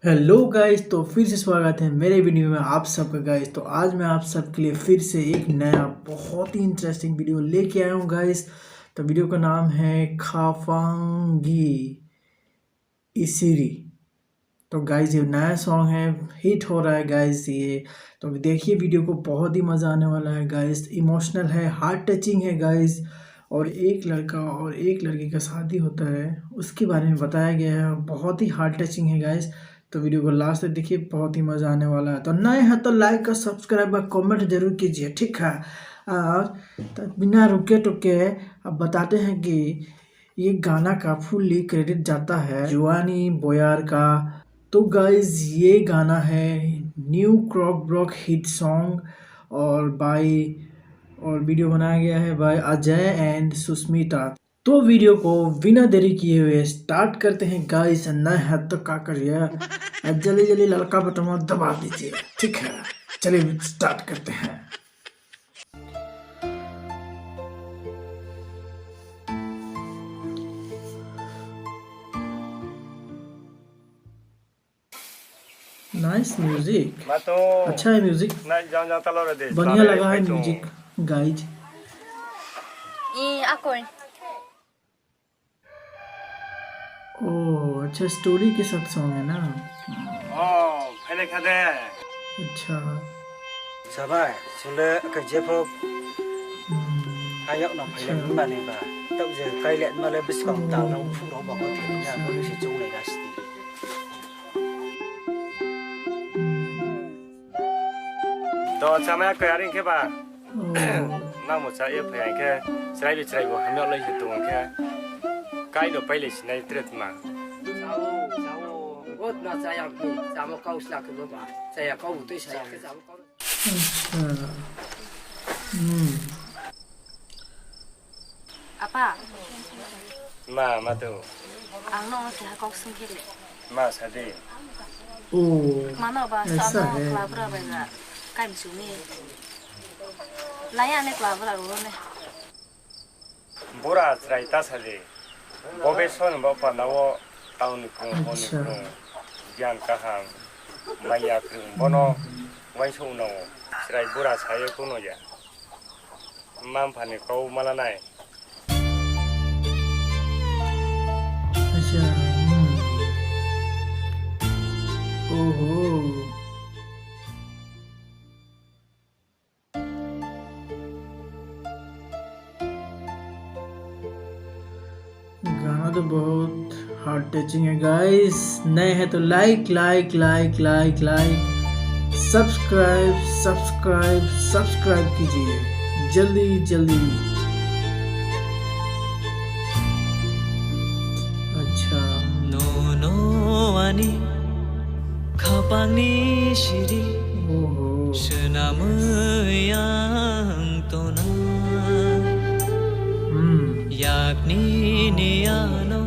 Hello guys, तो फिर से स्वागत है मेरे वीडियो में आप सबका गाइस। तो आज मैं आप सबके लिए फिर से एक नया बहुत ही इंटरेस्टिंग वीडियो लेके आया हूँ गाइस। तो वीडियो का नाम है खाफांगी इसिरी। तो गाइस ये नया सॉन्ग है, हिट हो रहा है गाइस ये। तो देखिए वीडियो को, बहुत ही मज़ा आने वाला है गाइस। इमोशनल है, हार्ट टचिंग है गाइस। और एक लड़का और एक लड़की का शादी होता है, उसके बारे में बताया गया है। बहुत ही हार्ट टचिंग है गाइस। तो वीडियो को लास्ट तक देखिए, बहुत ही मज़ा आने वाला है। तो नए हैं तो लाइक और सब्सक्राइब और कमेंट जरूर कीजिए, ठीक है। और तो बिना रुके टुके अब बताते हैं कि ये गाना का फुल्ली क्रेडिट जाता है जुआनी बोयार का। तो गाइज ये गाना है न्यू क्रॉक ब्लॉक हिट सॉन्ग और वीडियो बनाया गया है बाय अजय एंड सुष्मिता। तो वीडियो को बिना देरी किए हुए स्टार्ट करते हैं गाइस। नए हाथ तो का करिए, जल्दी जल्दी लड़का बटन दबा दीजिए, ठीक है। चलिए स्टार्ट करते हैं। नाइस म्यूजिक, अच्छा है म्यूजिक, बढ़िया लगा है म्यूजिक गाइज। ओह अच्छा, स्टोरी के साथ सॉन्ग है ना। पहले खाते अच्छा सबाय सुले के जेफो आयो ना पहले माने बा तब जे काइले माले बिस्कम ताव ना फुरो बको थे या पुलिस जों ले गास्ती तो समय कयारिं के बा ना मोचा ए फयां के स्राइ गो हमयो लै हितु के काइ नो पहले सिनाइ त्रेत मा बहुत ना saya ni sama kau selak ke bapa saya kau tu saya ke sama kau apa ma tu ang no si ha kau sung kile ma sade mana ba sa no klabra ba na kai su ni laya ne klabra ro ne bora trai ta sade bobe son ba pa na wo tau ni ko ni ko ज्ञान कहाँ मैया बनो वही सो न सिराय बुरा साये को न जा माम फाने को मला नाय अच्छा ओहो गाना तो बहुत हार्ट टचिंग है गाइस। नए हैं तो लाइक सब्सक्राइब कीजिए जल्दी। अच्छा नो आनी खापांगनी शिरी ओहो सुनामयां तोना याकनी नियानो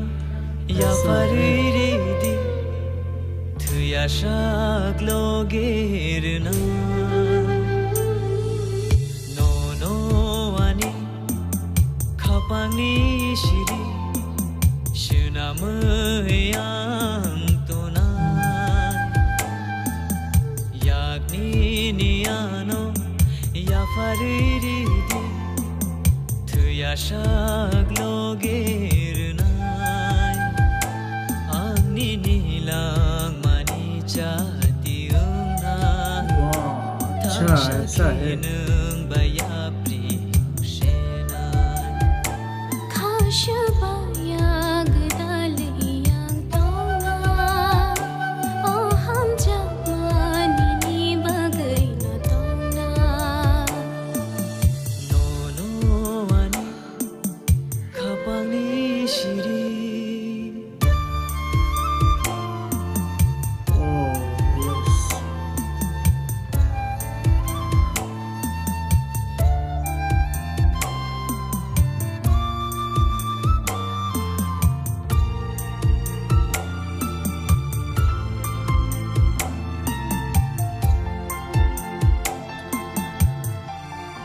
या fariridi tuya shaglogirna no ani khapangni shiri shunamayang tona yagni niano ya fariridi tuya shaglogirna अच्छा ऐसा है।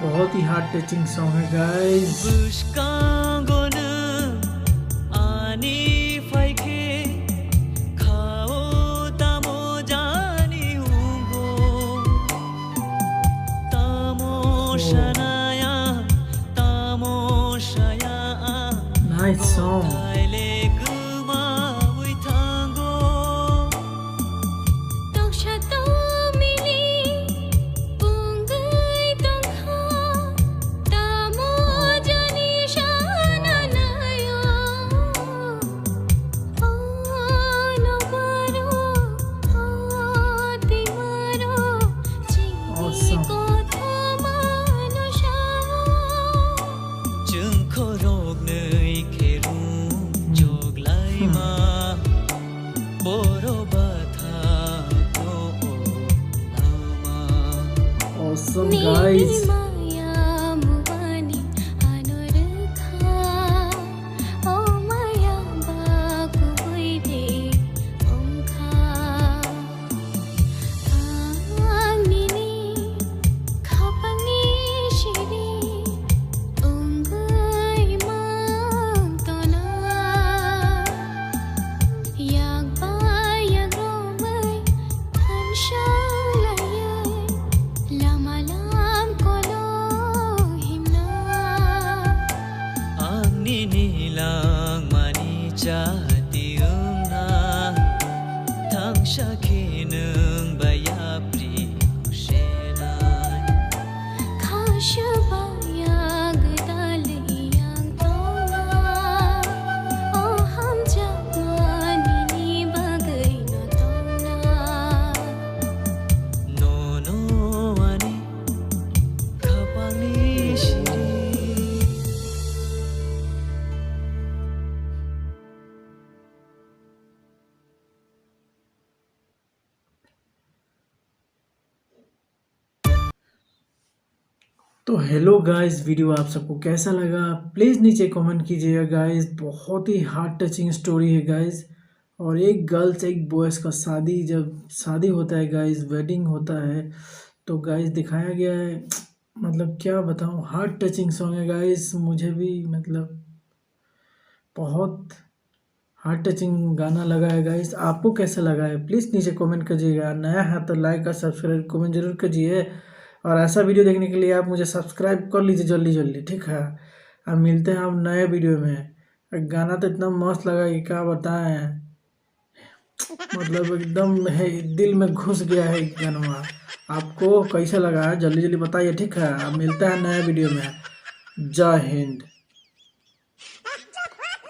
बहुत ही हार्ट टचिंग सॉन्ग है गाइस। आनी फाइके खाओ तामो ऑसम गाइस। तो हेलो गाइस, वीडियो आप सबको कैसा लगा प्लीज़ नीचे कमेंट कीजिएगा गाइस। बहुत ही हार्ट टचिंग स्टोरी है गाइस। और एक गर्ल्स एक बॉयज़ का जब शादी होता है गाइस, वेडिंग होता है, तो गाइस दिखाया गया है। मतलब क्या बताऊं, हार्ट टचिंग सॉन्ग है गाइस। मुझे भी मतलब बहुत हार्ट टचिंग गाना लगा है गाइस। आपको कैसा लगा है प्लीज़ नीचे कमेंट कीजिएगा। नया है तो लाइक और सब्सक्राइब कमेंट जरूर कीजिए। और ऐसा वीडियो देखने के लिए आप मुझे सब्सक्राइब कर लीजिए जल्दी जल्दी, ठीक है। अब मिलते हैं हम नए वीडियो में। गाना तो इतना मस्त लगा कि क्या बताएं, मतलब एकदम है दिल में घुस गया है गाना। आपको कैसा लगा है जल्दी जल्दी बताइए, ठीक है। अब मिलते हैं नए वीडियो में। जय हिंद।